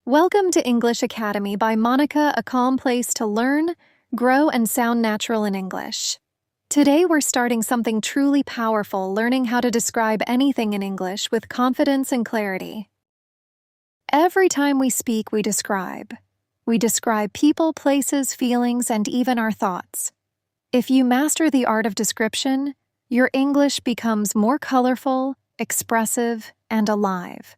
Welcome to English Academy by Monica, a calm place to learn, grow, and sound natural in English. Today we're starting something truly powerful, learning how to describe anything in English with confidence and clarity. Every time we speak, we describe. We describe people, places, feelings, and even our thoughts. If you master the art of description, your English becomes more colorful, expressive, and alive.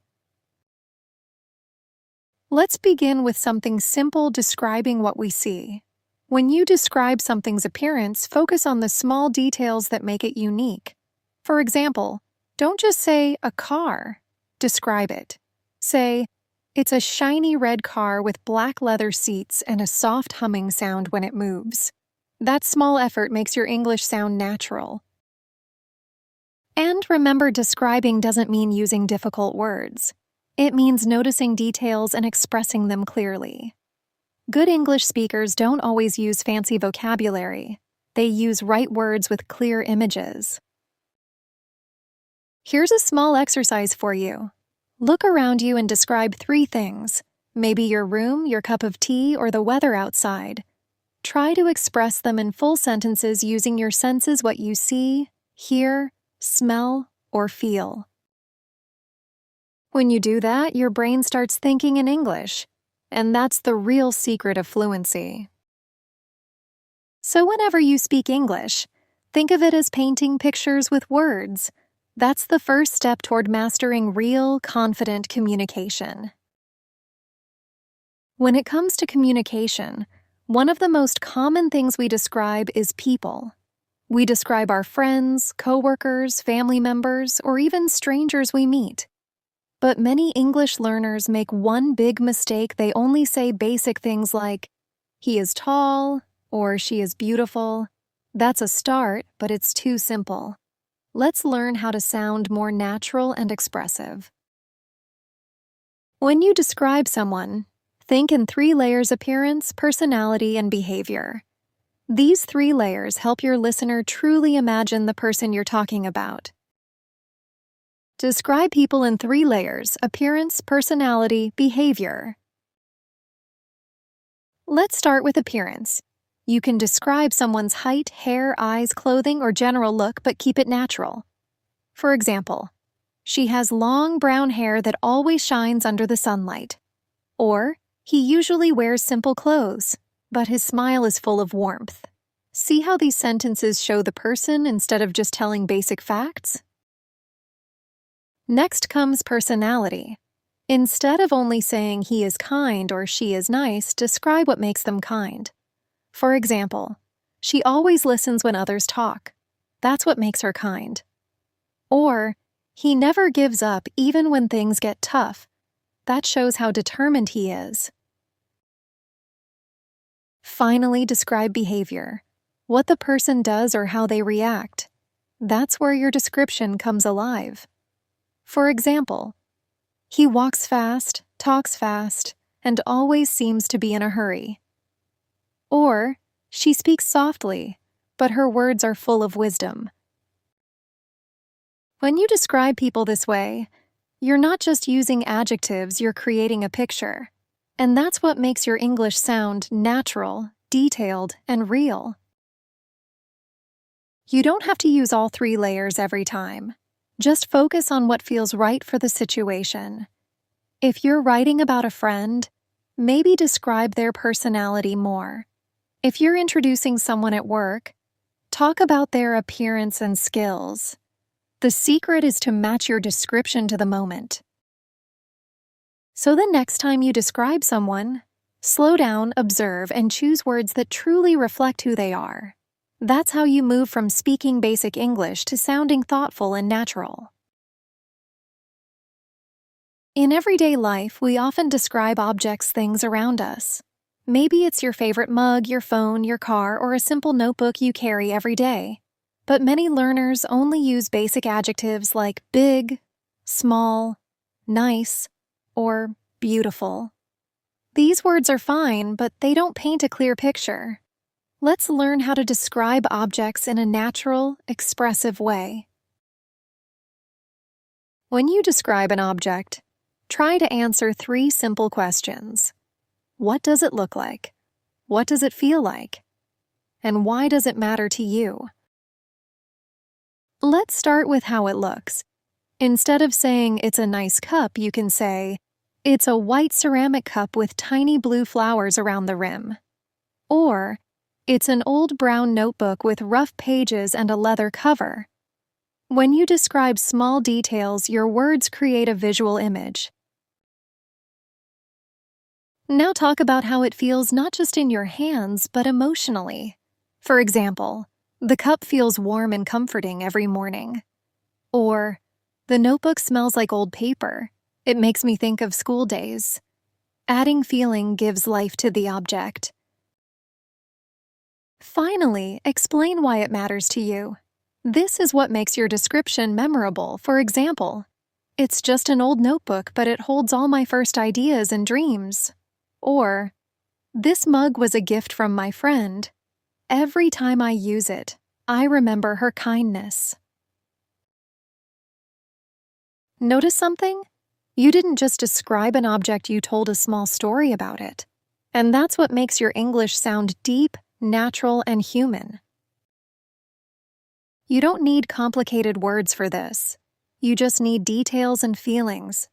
Let's begin with something simple, describing what we see. When you describe something's appearance, focus on the small details that make it unique. For example, don't just say a car. Describe it. Say, it's a shiny red car with black leather seats and a soft humming sound when it moves. That small effort makes your English sound natural. And remember, describing doesn't mean using difficult words. It means noticing details and expressing them clearly. Good English speakers don't always use fancy vocabulary. They use right words with clear images. Here's a small exercise for you. Look around you and describe 3 things, maybe your room, your cup of tea, or the weather outside. Try to express them in full sentences using your senses, what you see, hear, smell, or feel. When you do that, your brain starts thinking in English, and that's the real secret of fluency. So whenever you speak English, think of it as painting pictures with words. That's the first step toward mastering real, confident communication. When it comes to communication, one of the most common things we describe is people. We describe our friends, coworkers, family members, or even strangers we meet. But many English learners make one big mistake. They only say basic things like, he is tall, or she is beautiful. That's a start, but it's too simple. Let's learn how to sound more natural and expressive. When you describe someone, think in 3 layers: appearance, personality, and behavior. These 3 layers help your listener truly imagine the person you're talking about. Describe people in 3 layers: appearance, personality, behavior. Let's start with appearance. You can describe someone's height, hair, eyes, clothing, or general look, but keep it natural. For example, she has long brown hair that always shines under the sunlight. Or, he usually wears simple clothes, but his smile is full of warmth. See how these sentences show the person instead of just telling basic facts? Next comes personality. Instead of only saying he is kind or she is nice, describe what makes them kind. For example, she always listens when others talk. That's what makes her kind. Or, he never gives up even when things get tough. That shows how determined he is. Finally, describe behavior. What the person does or how they react. That's where your description comes alive. For example, he walks fast, talks fast, and always seems to be in a hurry. Or, she speaks softly, but her words are full of wisdom. When you describe people this way, you're not just using adjectives, you're creating a picture. And that's what makes your English sound natural, detailed, and real. You don't have to use all 3 layers every time. Just focus on what feels right for the situation. If you're writing about a friend, maybe describe their personality more. If you're introducing someone at work, talk about their appearance and skills. The secret is to match your description to the moment. So the next time you describe someone, slow down, observe, and choose words that truly reflect who they are. That's how you move from speaking basic English to sounding thoughtful and natural. In everyday life, we often describe objects, things around us. Maybe it's your favorite mug, your phone, your car, or a simple notebook you carry every day. But many learners only use basic adjectives like big, small, nice, or beautiful. These words are fine, but they don't paint a clear picture. Let's learn how to describe objects in a natural, expressive way. When you describe an object, Try to answer 3 simple questions. What does it look like? What does it feel like? And why does it matter to you? Let's start with how it looks. Instead of saying it's a nice cup, you can say, it's a white ceramic cup with tiny blue flowers around the rim. Or, it's an old brown notebook with rough pages and a leather cover. When you describe small details, your words create a visual image. Now talk about how it feels not just in your hands, but emotionally. For example, the cup feels warm and comforting every morning. Or, the notebook smells like old paper. It makes me think of school days. Adding feeling gives life to the object. Finally, explain why it matters to you. This is what makes your description memorable. For example, it's just an old notebook, but it holds all my first ideas and dreams. Or, this mug was a gift from my friend. Every time I use it, I remember her kindness. Notice something? You didn't just describe an object, you told a small story about it. And that's what makes your English sound deep, natural, and human. You don't need complicated words for this. You just need details and feelings.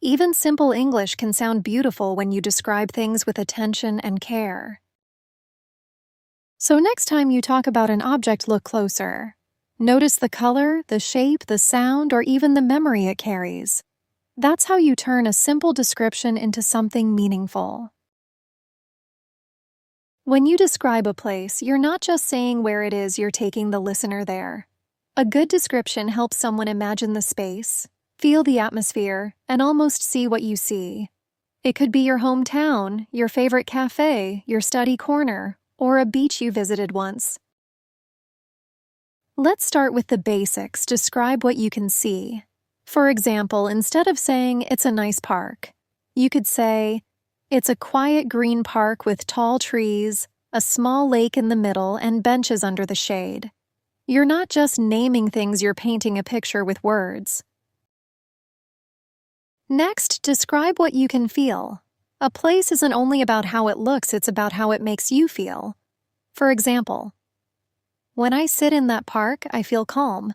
Even simple English can sound beautiful when you describe things with attention and care. So next time you talk about an object, look closer. Notice the color, the shape, the sound, or even the memory it carries. That's how you turn a simple description into something meaningful. When you describe a place, you're not just saying where it is, you're taking the listener there. A good description helps someone imagine the space, feel the atmosphere, and almost see what you see. It could be your hometown, your favorite cafe, your study corner, or a beach you visited once. Let's start with the basics. Describe what you can see. For example, instead of saying it's a nice park, you could say, it's a quiet green park with tall trees, a small lake in the middle, and benches under the shade. You're not just naming things, you're painting a picture with words. Next, describe what you can feel. A place isn't only about how it looks, it's about how it makes you feel. For example, when I sit in that park, I feel calm.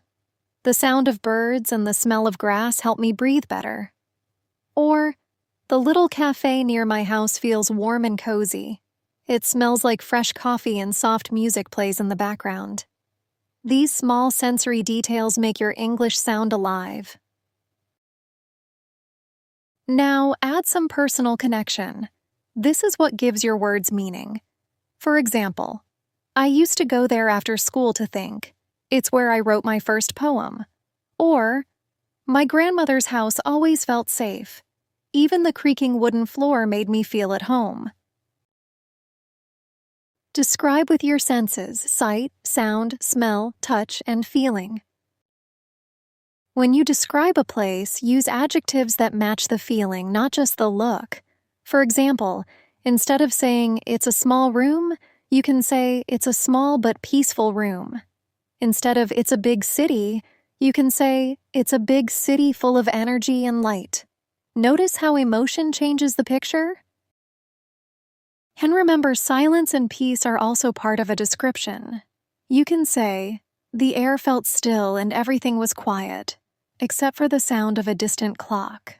The sound of birds and the smell of grass help me breathe better. Or, the little cafe near my house feels warm and cozy. It smells like fresh coffee and soft music plays in the background. These small sensory details make your English sound alive. Now, add some personal connection. This is what gives your words meaning. For example, I used to go there after school to think. It's where I wrote my first poem. Or, my grandmother's house always felt safe. Even the creaking wooden floor made me feel at home. Describe with your senses: sight, sound, smell, touch, and feeling. When you describe a place, use adjectives that match the feeling, not just the look. For example, instead of saying it's a small room, you can say it's a small but peaceful room. Instead of it's a big city, you can say it's a big city full of energy and light. Notice how emotion changes the picture? And remember, silence and peace are also part of a description. You can say, the air felt still and everything was quiet, except for the sound of a distant clock.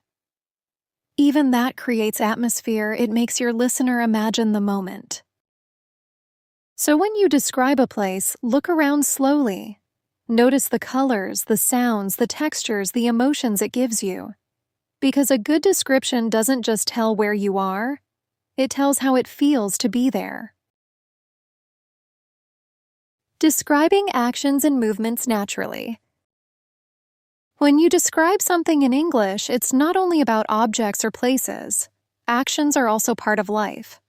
Even that creates atmosphere. It makes your listener imagine the moment. So when you describe a place, look around slowly. Notice the colors, the sounds, the textures, the emotions it gives you. Because a good description doesn't just tell where you are, it tells how it feels to be there. Describing actions and movements naturally. When you describe something in English, it's not only about objects or places. Actions are also part of life.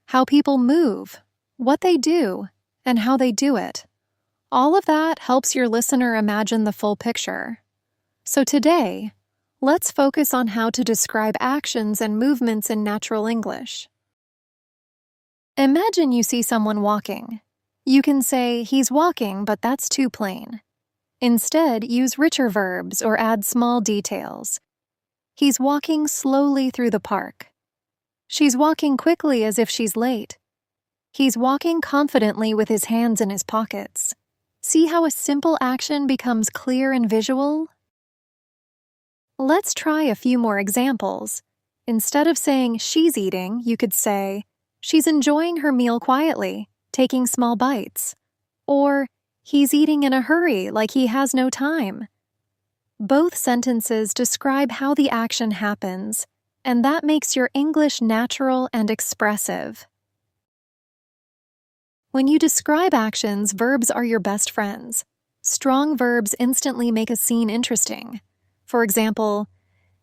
How people move, what they do, and how they do it. All of that helps your listener imagine the full picture. So today, let's focus on how to describe actions and movements in natural English. Imagine you see someone walking. You can say, he's walking, but that's too plain. Instead, use richer verbs or add small details. He's walking slowly through the park. She's walking quickly as if she's late. He's walking confidently with his hands in his pockets. See how a simple action becomes clear and visual? Let's try a few more examples. Instead of saying she's eating, you could say, she's enjoying her meal quietly, taking small bites. Or, he's eating in a hurry like he has no time. Both sentences describe how the action happens, and that makes your English natural and expressive. When you describe actions, verbs are your best friends. Strong verbs instantly make a scene interesting. For example,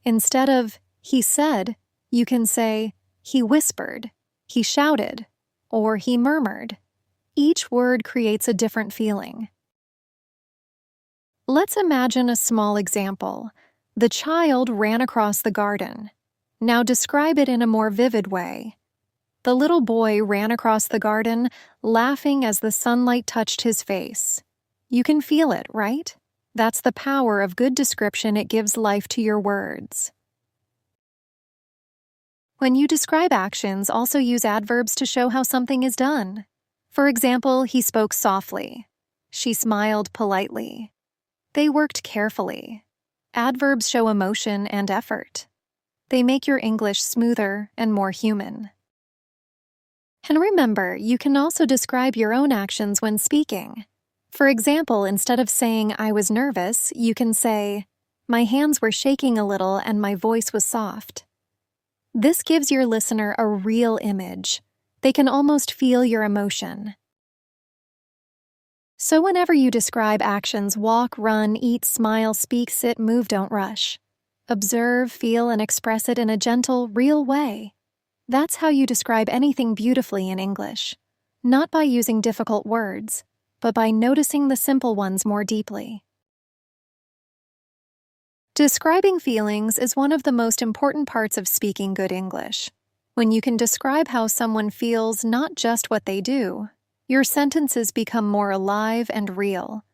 instead of he said, you can say he whispered, he shouted, or he murmured. Each word creates a different feeling. Let's imagine a small example. The child ran across the garden. Now describe it in a more vivid way. The little boy ran across the garden, laughing as the sunlight touched his face. You can feel it, right? That's the power of good description. It gives life to your words. When you describe actions, also use adverbs to show how something is done. For example, he spoke softly. She smiled politely. They worked carefully. Adverbs show emotion and effort. They make your English smoother and more human. And remember, you can also describe your own actions when speaking. For example, instead of saying I was nervous, you can say, my hands were shaking a little and my voice was soft. This gives your listener a real image. They can almost feel your emotion. So whenever you describe actions, walk, run, eat, smile, speak, sit, move, don't rush. Observe, feel, and express it in a gentle, real way. That's how you describe anything beautifully in English. Not by using difficult words, but by noticing the simple ones more deeply. Describing feelings is one of the most important parts of speaking good English. When you can describe how someone feels, not just what they do, your sentences become more alive and real.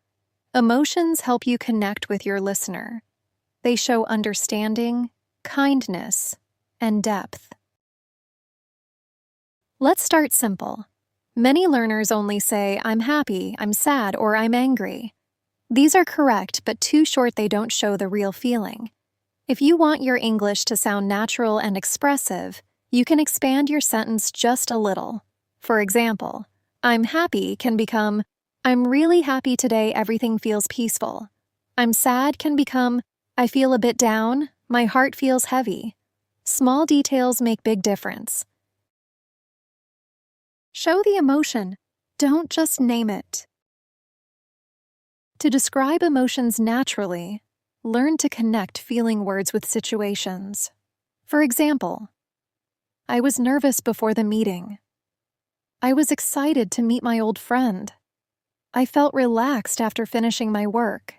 Emotions help you connect with your listener. They show understanding, kindness, and depth. Let's start simple. Many learners only say, I'm happy, I'm sad, or I'm angry. These are correct, but too short. They don't show the real feeling. If you want your English to sound natural and expressive, you can expand your sentence just a little. For example, I'm happy can become, I'm really happy today, everything feels peaceful. I'm sad can become, I feel a bit down, my heart feels heavy. Small details make big difference. Show the emotion. Don't just name it. To describe emotions naturally, learn to connect feeling words with situations. For example, I was nervous before the meeting. I was excited to meet my old friend. I felt relaxed after finishing my work.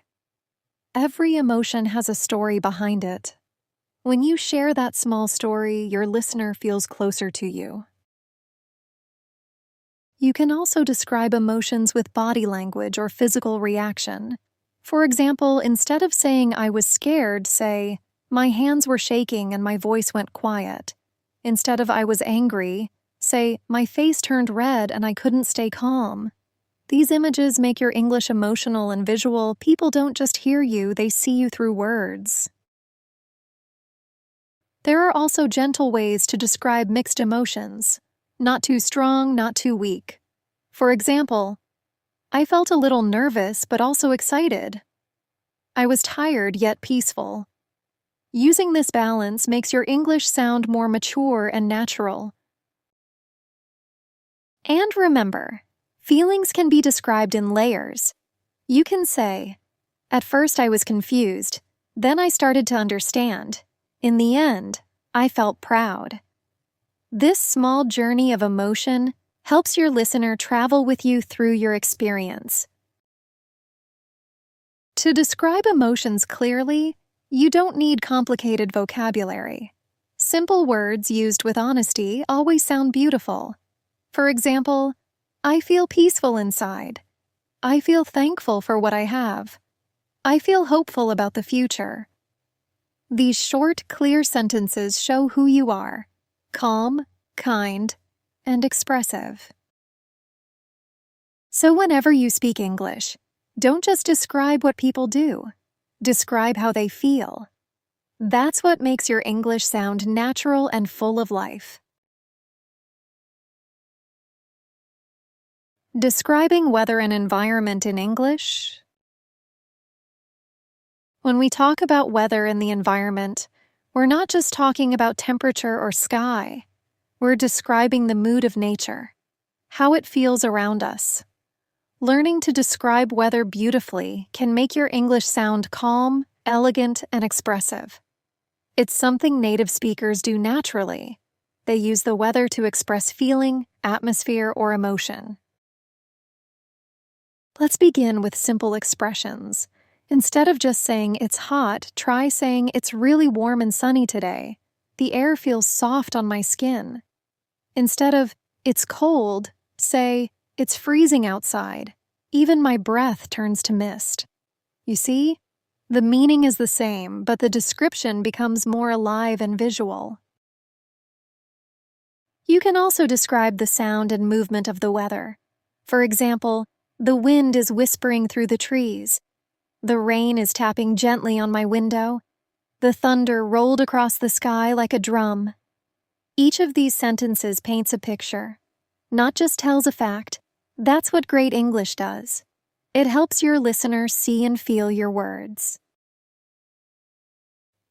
Every emotion has a story behind it. When you share that small story, your listener feels closer to you. You can also describe emotions with body language or physical reaction. For example, instead of saying I was scared, say, my hands were shaking and my voice went quiet. Instead of I was angry, say, my face turned red and I couldn't stay calm. These images make your English emotional and visual. People don't just hear you, they see you through words. There are also gentle ways to describe mixed emotions. Not too strong, not too weak. For example, I felt a little nervous but also excited. I was tired yet peaceful. Using this balance makes your English sound more mature and natural. And remember, feelings can be described in layers. You can say, at first I was confused, then I started to understand. In the end, I felt proud. This small journey of emotion helps your listener travel with you through your experience. To describe emotions clearly, you don't need complicated vocabulary. Simple words used with honesty always sound beautiful. For example, I feel peaceful inside. I feel thankful for what I have. I feel hopeful about the future. These short, clear sentences show who you are: calm, kind, and expressive. So whenever you speak English, don't just describe what people do. Describe how they feel. That's what makes your English sound natural and full of life. Describing weather and environment in English. When we talk about weather and the environment, we're not just talking about temperature or sky. We're describing the mood of nature, how it feels around us. Learning to describe weather beautifully can make your English sound calm, elegant, and expressive. It's something native speakers do naturally. They use the weather to express feeling, atmosphere, or emotion. Let's begin with simple expressions. Instead of just saying it's hot, try saying it's really warm and sunny today. The air feels soft on my skin. Instead of it's cold, say it's freezing outside. Even my breath turns to mist. You see? The meaning is the same, but the description becomes more alive and visual. You can also describe the sound and movement of the weather. For example, the wind is whispering through the trees. The rain is tapping gently on my window. The thunder rolled across the sky like a drum. Each of these sentences paints a picture, not just tells a fact. That's what great English does. It helps your listener see and feel your words.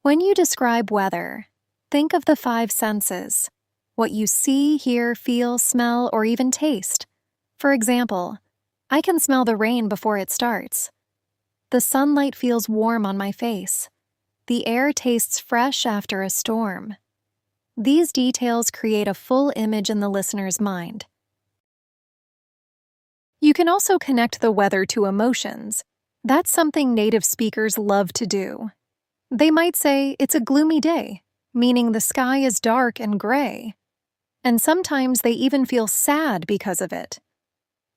When you describe weather, think of the 5 senses: what you see, hear, feel, smell, or even taste. For example, I can smell the rain before it starts. The sunlight feels warm on my face. The air tastes fresh after a storm. These details create a full image in the listener's mind. You can also connect the weather to emotions. That's something native speakers love to do. They might say it's a gloomy day, meaning the sky is dark and gray. And sometimes they even feel sad because of it.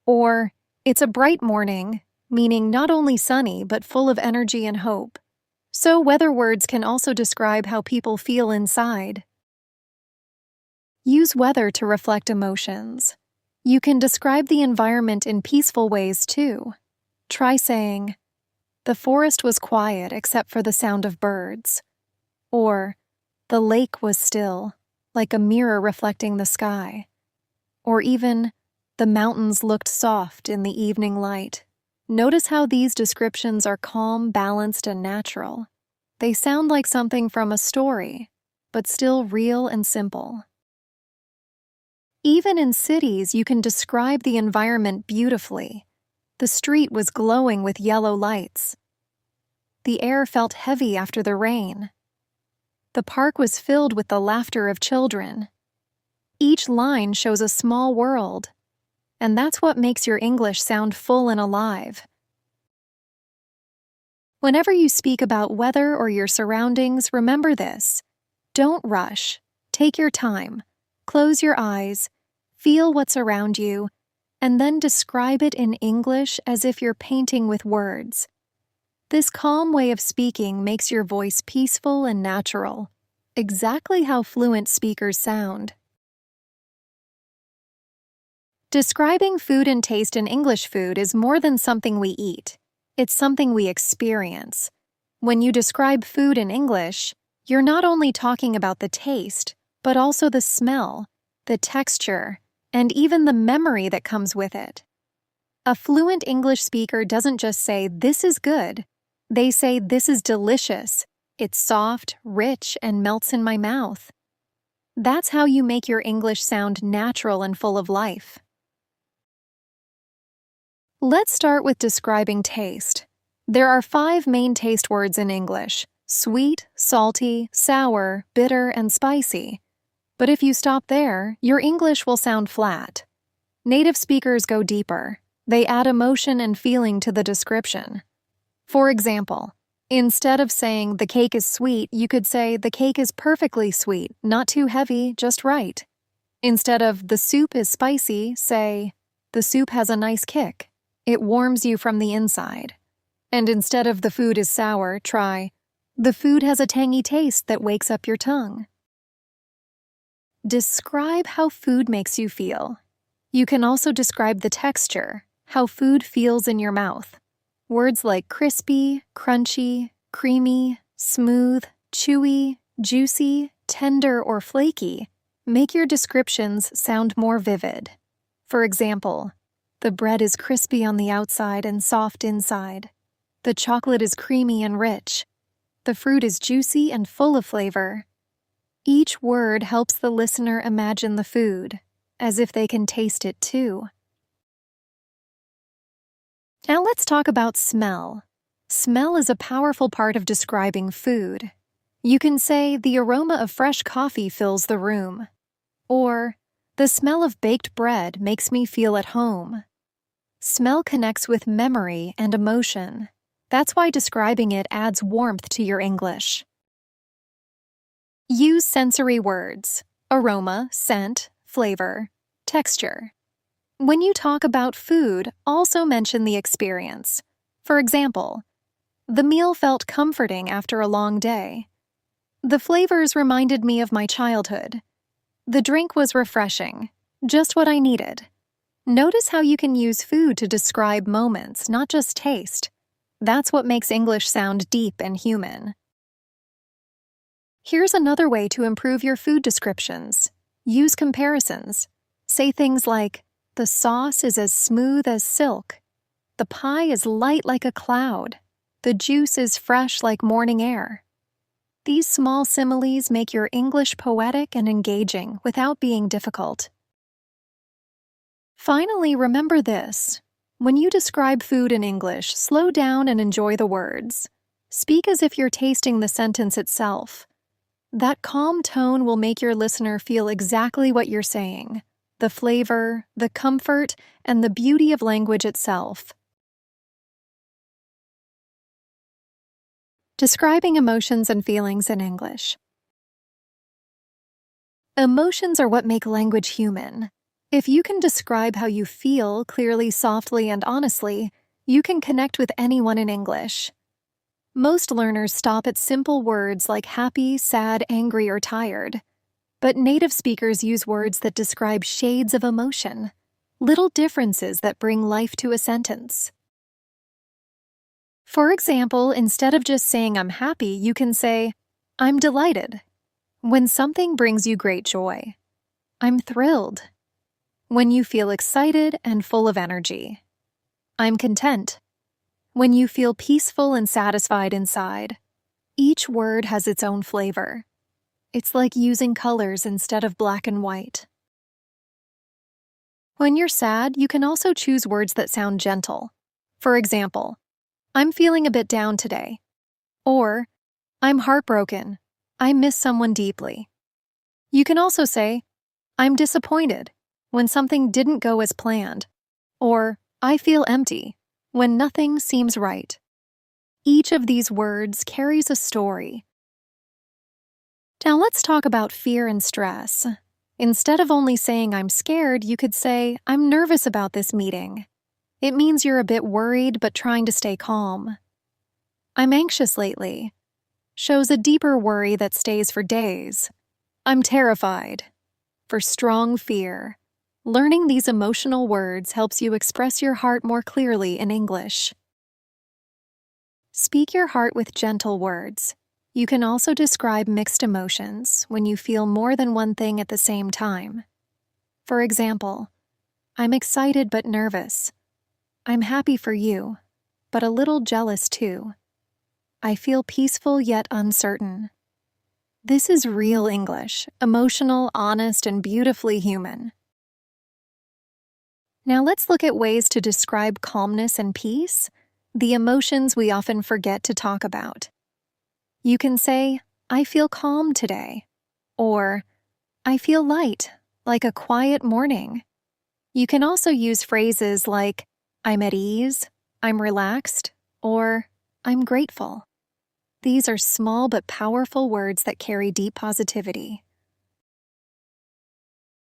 Or, it's a bright morning, meaning not only sunny but full of energy and hope. So weather words can also describe how people feel inside. Use weather to reflect emotions. You can describe the environment in peaceful ways too. Try saying, the forest was quiet except for the sound of birds. Or, the lake was still, like a mirror reflecting the sky. Or even, the mountains looked soft in the evening light. Notice how these descriptions are calm, balanced, and natural. They sound like something from a story, but still real and simple. Even in cities, you can describe the environment beautifully. The street was glowing with yellow lights. The air felt heavy after the rain. The park was filled with the laughter of children. Each line shows a small world, and that's what makes your English sound full and alive. Whenever you speak about weather or your surroundings, remember this. Don't rush. Take your time. Close your eyes. Feel what's around you, and then describe it in English as if you're painting with words. This calm way of speaking makes your voice peaceful and natural, exactly how fluent speakers sound. Describing food and taste in English food is more than something we eat. It's something we experience. When you describe food in English, you're not only talking about the taste, but also the smell, the texture, and even the memory that comes with it. A fluent English speaker doesn't just say, "This is good." They say, "This is delicious. It's soft, rich, and melts in my mouth." That's how you make your English sound natural and full of life. Let's start with describing taste. There are 5 main taste words in English: sweet, salty, sour, bitter, and spicy. But if you stop there, your English will sound flat. Native speakers go deeper. They add emotion and feeling to the description. For example, instead of saying the cake is sweet, you could say the cake is perfectly sweet, not too heavy, just right. Instead of the soup is spicy, say the soup has a nice kick. It warms you from the inside. And instead of the food is sour, try The food has a tangy taste that wakes up your tongue. Describe how food makes you feel. You can also describe the texture, how food feels in your mouth. Words like crispy, crunchy, creamy, smooth, chewy, juicy, tender, or flaky make your descriptions sound more vivid. For example, the bread is crispy on the outside and soft inside. The chocolate is creamy and rich. The fruit is juicy and full of flavor. Each word helps the listener imagine the food, as if they can taste it too. Now let's talk about smell. Smell is a powerful part of describing food. You can say, the aroma of fresh coffee fills the room. Or, the smell of baked bread makes me feel at home. Smell connects with memory and emotion. That's why describing it adds warmth to your English. Use sensory words: aroma, scent, flavor, texture. When you talk about food, also mention the experience. For example, the meal felt comforting after a long day. The flavors reminded me of my childhood. The drink was refreshing, just what I needed. Notice how you can use food to describe moments, not just taste. That's what makes English sound deep and human. Here's another way to improve your food descriptions. Use comparisons. Say things like, the sauce is as smooth as silk. The pie is light like a cloud. The juice is fresh like morning air. These small similes make your English poetic and engaging without being difficult. Finally, remember this. When you describe food in English, slow down and enjoy the words. Speak as if you're tasting the sentence itself. That calm tone will make your listener feel exactly what you're saying: the flavor, the comfort, and the beauty of language itself. Describing emotions and feelings in English. Emotions are what make language human. If you can describe how you feel clearly, softly, and honestly, you can connect with anyone in English. Most learners stop at simple words like happy, sad, angry, or tired. But native speakers use words that describe shades of emotion, little differences that bring life to a sentence. For example, instead of just saying I'm happy, you can say, I'm delighted, when something brings you great joy. I'm thrilled, when you feel excited and full of energy. I'm content, when you feel peaceful and satisfied inside. Each word has its own flavor. It's like using colors instead of black and white. When you're sad, you can also choose words that sound gentle. For example, I'm feeling a bit down today. Or, I'm heartbroken. I miss someone deeply. You can also say, I'm disappointed, when something didn't go as planned. Or, I feel empty, when nothing seems right. Each of these words carries a story. Now let's talk about fear and stress. Instead of only saying I'm scared, you could say, I'm nervous about this meeting. It means you're a bit worried but trying to stay calm. I'm anxious lately shows a deeper worry that stays for days. I'm terrified for strong fear. Learning these emotional words helps you express your heart more clearly in English. Speak your heart with gentle words. You can also describe mixed emotions when you feel more than one thing at the same time. For example, I'm excited but nervous. I'm happy for you, but a little jealous too. I feel peaceful yet uncertain. This is real English, emotional, honest, and beautifully human. Now let's look at ways to describe calmness and peace, the emotions we often forget to talk about. You can say, I feel calm today, or I feel light, like a quiet morning. You can also use phrases like, I'm at ease, I'm relaxed, or I'm grateful. These are small but powerful words that carry deep positivity.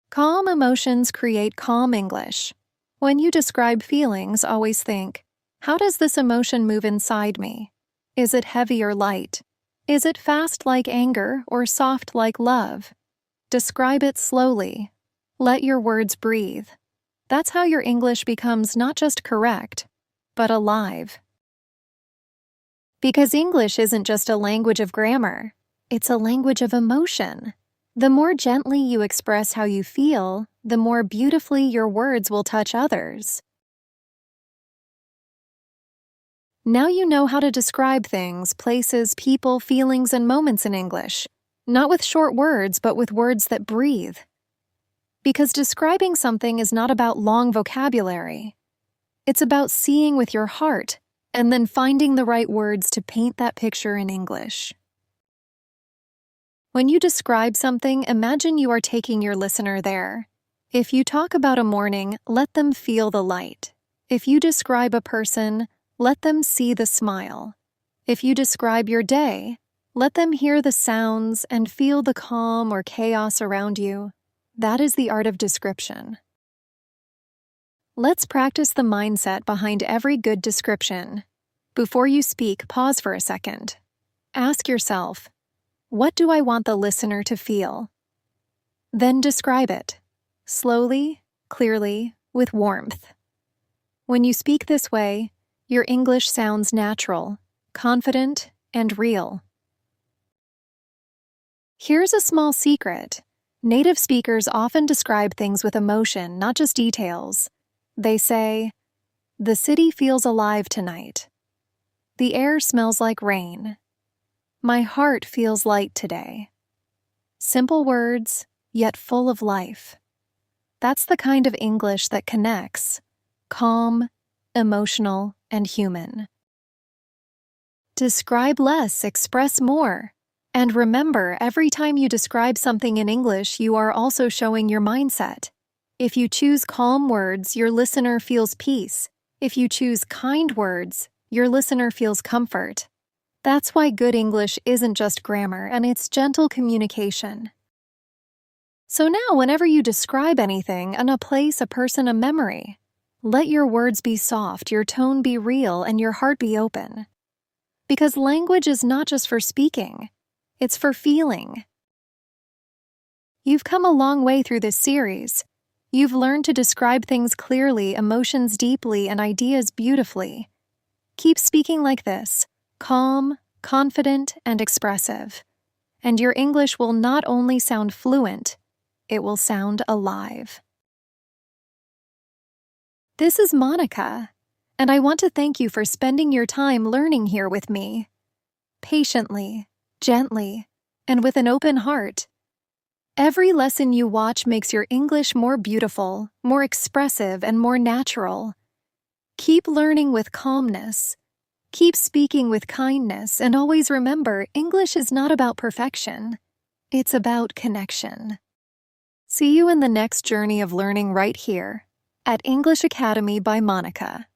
Calm emotions create calm English. When you describe feelings, always think, how does this emotion move inside me? Is it heavy or light? Is it fast like anger or soft like love? Describe it slowly. Let your words breathe. That's how your English becomes not just correct, but alive. Because English isn't just a language of grammar, it's a language of emotion. The more gently you express how you feel, the more beautifully your words will touch others. Now you know how to describe things, places, people, feelings, and moments in English, not with short words, but with words that breathe. Because describing something is not about long vocabulary. It's about seeing with your heart and then finding the right words to paint that picture in English. When you describe something, imagine you are taking your listener there. If you talk about a morning, let them feel the light. If you describe a person, let them see the smile. If you describe your day, let them hear the sounds and feel the calm or chaos around you. That is the art of description. Let's practice the mindset behind every good description. Before you speak, pause for a second. Ask yourself, what do I want the listener to feel? Then describe it, slowly, clearly, with warmth. When you speak this way, your English sounds natural, confident, and real. Here's a small secret. Native speakers often describe things with emotion, not just details. They say, "The city feels alive tonight. The air smells like rain. My heart feels light today." Simple words, yet full of life. That's the kind of English that connects, calm, emotional, and human. Describe less, express more. And remember, every time you describe something in English, you are also showing your mindset. If you choose calm words, your listener feels peace. If you choose kind words, your listener feels comfort. That's why good English isn't just grammar, and it's gentle communication. So now, whenever you describe anything, a place, a person, a memory, let your words be soft, your tone be real, and your heart be open. Because language is not just for speaking. It's for feeling. You've come a long way through this series. You've learned to describe things clearly, emotions deeply, and ideas beautifully. Keep speaking like this, calm, confident, and expressive. And your English will not only sound fluent, it will sound alive. This is Monica, and I want to thank you for spending your time learning here with me. Patiently, gently, and with an open heart. Every lesson you watch makes your English more beautiful, more expressive, and more natural. Keep learning with calmness. Keep speaking with kindness, and always remember, English is not about perfection. It's about connection. See you in the next journey of learning right here at English Academy by Monica.